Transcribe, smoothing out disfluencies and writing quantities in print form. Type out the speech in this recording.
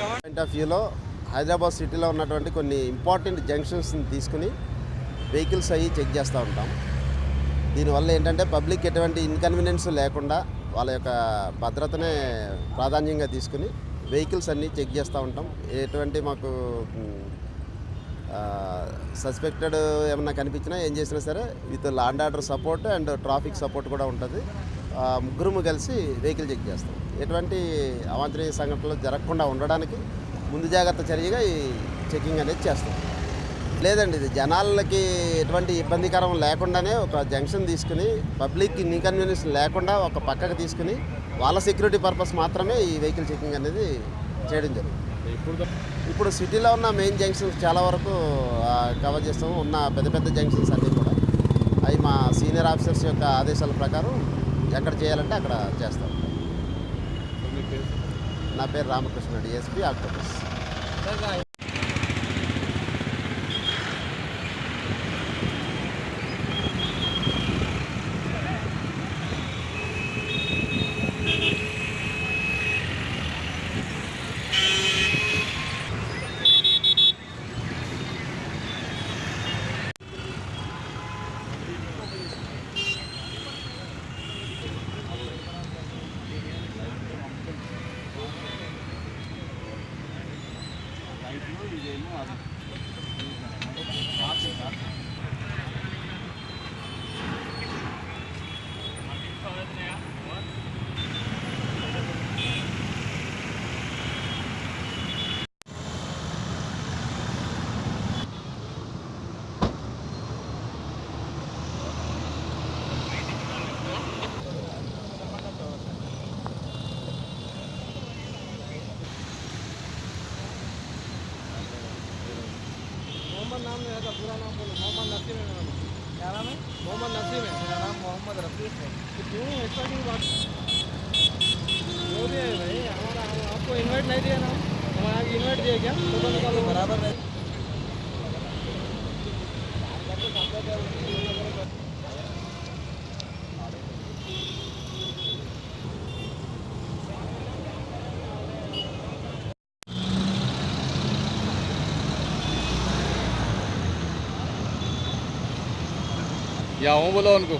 Point of వ్యూలో హైదరాబాద్ సిటీలో ఉన్నటువంటి కొన్ని ఇంపార్టెంట్ జంక్షన్స్ని తీసుకుని వెహికల్స్ అవి చెక్ చేస్తూ ఉంటాం. దీనివల్ల ఏంటంటే పబ్లిక్ ఎటువంటి ఇన్కన్వీనియన్స్ లేకుండా వాళ్ళ యొక్క భద్రతనే ప్రాధాన్యంగా తీసుకుని వెహికల్స్ అన్నీ చెక్ చేస్తూ ఉంటాం. ఎటువంటి మాకు సస్పెక్టెడ్ ఏమన్నా కనిపించినా ఏం చేసినా సరే with law and order support and traffic support కూడా ఉంటుంది. ముగ్గురు కలిసి వెహికల్ చెక్ చేస్తాం. ఎటువంటి అవాంఛనీయ సంఘటనలు జరగకుండా ఉండడానికి ముందు జాగ్రత్త చర్యగా ఈ చెకింగ్ అనేది చేస్తాం. లేదండి, ఇది జనాలకి ఎటువంటి ఇబ్బందికరం లేకుండానే ఒక జంక్షన్ తీసుకుని పబ్లిక్ ఇన్కన్వీనియన్స్ లేకుండా ఒక పక్కకు తీసుకుని వాళ్ళ సెక్యూరిటీ పర్పస్ మాత్రమే ఈ వెహికల్ చెకింగ్ అనేది చేయడం జరుగుతుంది. ఇప్పుడు సిటీలో ఉన్న మెయిన్ జంక్షన్స్ చాలా వరకు కవర్ చేస్తాము. ఉన్న పెద్ద పెద్ద జంక్షన్స్ అన్నీ కూడా అవి మా సీనియర్ ఆఫీసర్స్ యొక్క ఆదేశాల ప్రకారం ఎక్కడ చేయాలంటే అక్కడ చేస్తాం. నా పేరు రామకృష్ణ, డిఎస్పీ ఆక్టోపస్. नाम नहीं रहता, पूरा नाम बोलो। मोहम्मद नसीम है मेरा नाम। क्या नाम है? मोहम्मद नसीम है। मेरा नाम मोहम्मद रफीक है। तो क्यों ऐसा की बात जो भी है भाई, हमारा आपको इनवाइट नहीं दिया ना, हमारे यहाँ इनवाइट दिया क्या? तो निकालो बराबर नहीं। या हूँ बोलो उनको।